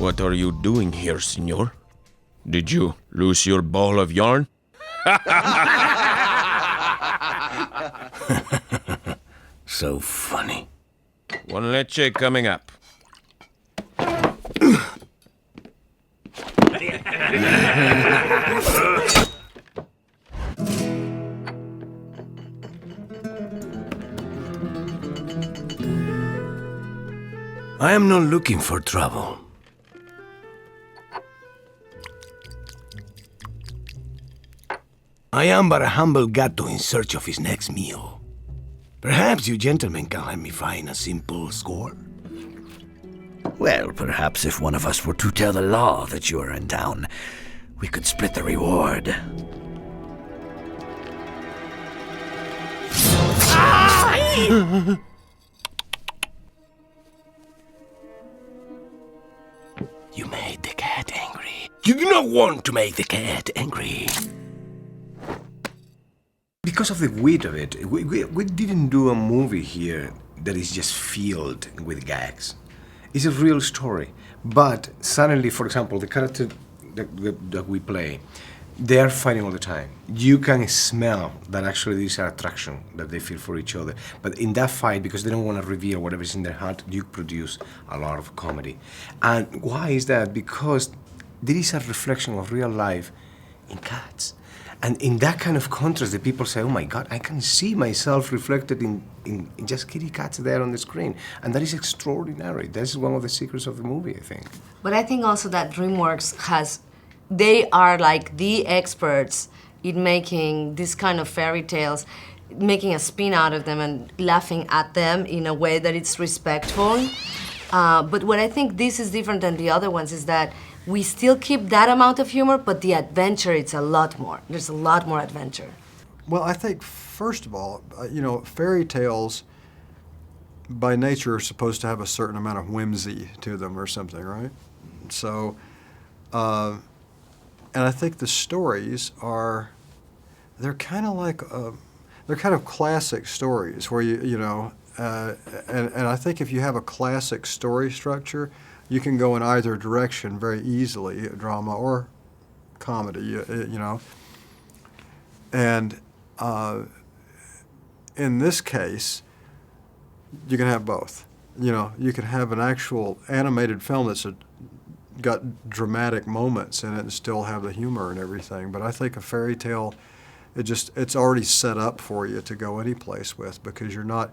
What are you doing here, senor? Did you lose your ball of yarn? So funny. One leche coming up. I am not looking for trouble. I am but a humble gato in search of his next meal. Perhaps you gentlemen can help me find a simple score? Well, perhaps if one of us were to tell the law that you are in town, we could split the reward. You made the cat angry. You do not want to make the cat angry. Because of the wit of it, we didn't do a movie here that is just filled with gags. It's a real story. But suddenly, for example, the character that we play, they are fighting all the time. You can smell that actually there is an attraction that they feel for each other. But in that fight, because they don't want to reveal whatever is in their heart, you produce a lot of comedy. And why is that? Because there is a reflection of real life in cats. And in that kind of contrast, the people say, oh my God, I can see myself reflected in just kitty cats there on the screen. And that is extraordinary. That is one of the secrets of the movie, I think. But I think also that DreamWorks they are like the experts in making this kind of fairy tales, making a spin out of them and laughing at them in a way that it's respectful. But what I think this is different than the other ones is that we still keep that amount of humor, but the adventure, it's a lot more. There's a lot more adventure. Well, I think, first of all, fairy tales by nature are supposed to have a certain amount of whimsy to them or something, right? So, and I think the stories they're kind of like, they're kind of classic stories where and I think if you have a classic story structure, you can go in either direction very easily, drama or comedy, And in this case, you can have both. You can have an actual animated film that's got dramatic moments in it and still have the humor and everything. But I think a fairy tale, it's already set up for you to go any place with because you're not.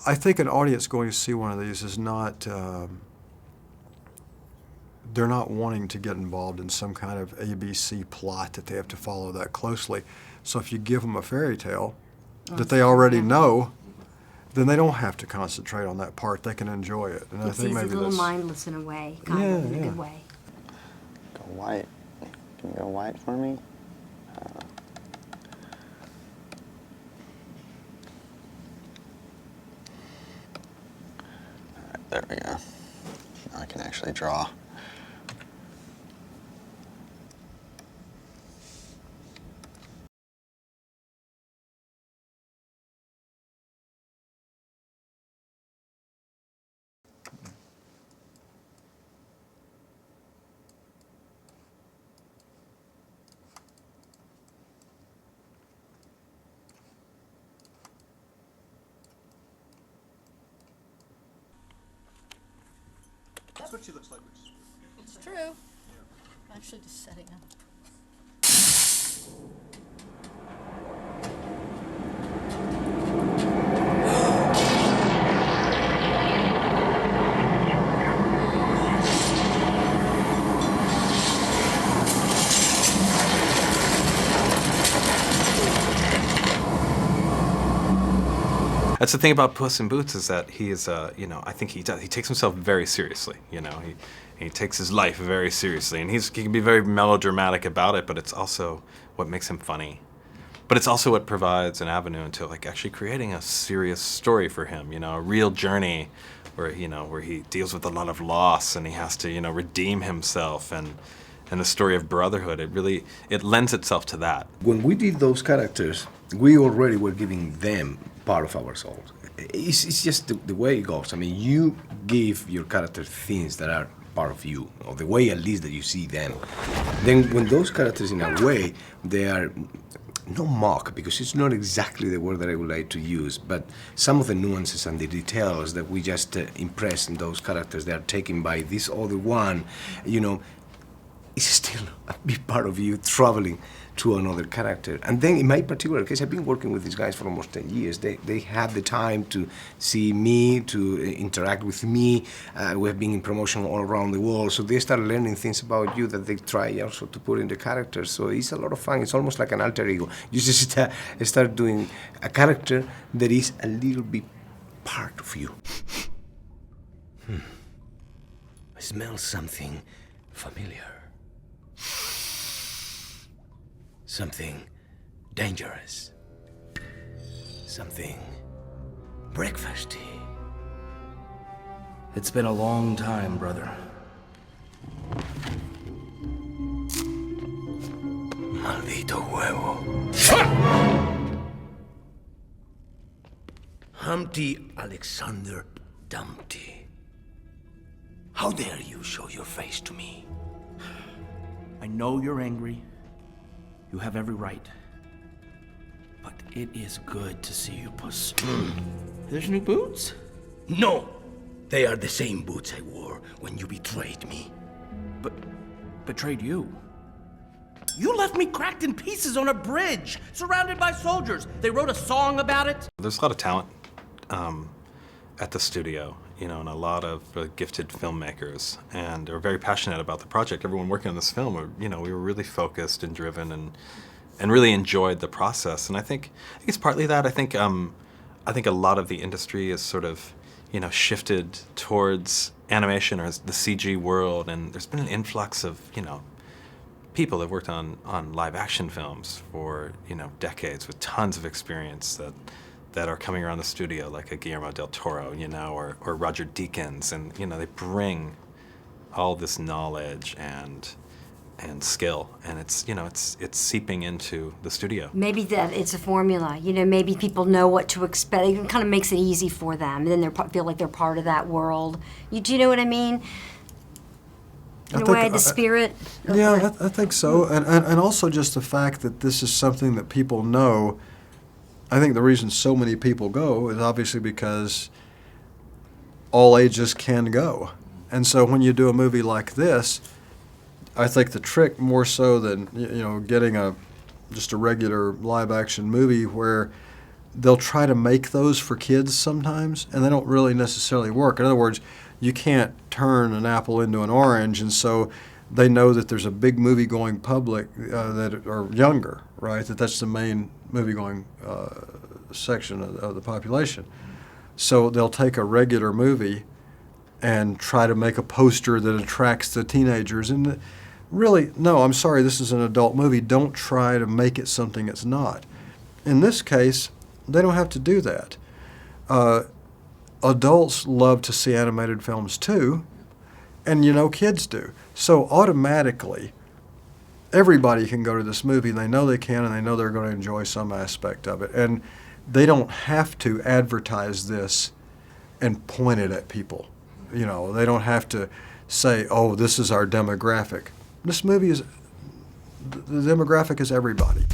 I think an audience going to see one of these is not, they're not wanting to get involved in some kind of ABC plot that they have to follow that closely. So if you give them a fairy tale that they already know, then they don't have to concentrate on that part. They can enjoy it. And It's I think easy, maybe a little that's, mindless in a way, kind of, in a good way. Go white. Can you go white for me? There we go. Now I can actually draw. That's what she looks like. It's true. Yeah. Actually, just setting up. That's the thing about Puss in Boots is that he is, I think he takes himself very seriously. He takes his life very seriously, and he can be very melodramatic about it. But it's also what makes him funny. But it's also what provides an avenue into actually creating a serious story for him. A real journey, where he deals with a lot of loss and he has to redeem himself and the story of brotherhood. It lends itself to that. When we did those characters, we already were giving them part of ourselves. it's just the way it goes. I mean, you give your character things that are part of you, or the way at least that you see them. Then when those characters, in a way, they are not mock, because it's not exactly the word that I would like to use, but some of the nuances and the details that we just impress in those characters, they are taken by this other one, you know, it's still a big part of you traveling to another character. And then in my particular case, I've been working with these guys for almost 10 years. They have the time to see me, to interact with me. We have been in promotion all around the world, so they start learning things about you that they try also to put in the characters. So it's a lot of fun. It's almost like an alter ego. You just start doing a character that is a little bit part of you. I smell something familiar. Something dangerous. Something breakfasty. It's been a long time, brother. Maldito huevo. Humpty Alexander Dumpty. How dare you show your face to me? I know you're angry. You have every right. But it is good to see you, Puss. There's new boots? No! They are the same boots I wore when you betrayed me. But betrayed you? You left me cracked in pieces on a bridge, surrounded by soldiers. They wrote a song about it. There's a lot of talent at the studio, you know, and a lot of gifted filmmakers, and they're very passionate about the project. Everyone working on this film, you know, we were really focused and driven, and really enjoyed the process. And I think it's partly that. I think a lot of the industry is sort of, you know, shifted towards animation or the CG world, and there's been an influx of, you know, people that have worked on live action films for, you know, decades with tons of experience that are coming around the studio, like a Guillermo del Toro, you know, or Roger Deakins, and, you know, they bring all this knowledge and skill, and it's, you know, it's seeping into the studio. Maybe that it's a formula. You know, maybe people know what to expect. It kind of makes it easy for them, and then they feel like they're part of that world. Do you know what I mean? In a way, the spirit. Yeah, I think so, and also just the fact that this is something that people know. I think the reason so many people go is obviously because all ages can go. And so when you do a movie like this, I think the trick more so than, you know, getting just a regular live action movie where they'll try to make those for kids sometimes, and they don't really necessarily work. In other words, you can't turn an apple into an orange, and so they know that there's a big movie-going public that are younger, right? That's the main movie-going section of the population. So they'll take a regular movie and try to make a poster that attracts the teenagers. And really, no, I'm sorry, this is an adult movie. Don't try to make it something it's not. In this case, they don't have to do that. Adults love to see animated films too, and, you know, kids do. So automatically, everybody can go to this movie, and they know they can, and they know they're going to enjoy some aspect of it. And they don't have to advertise this and point it at people. You know, they don't have to say, oh, this is our demographic. This movie is, the demographic is everybody.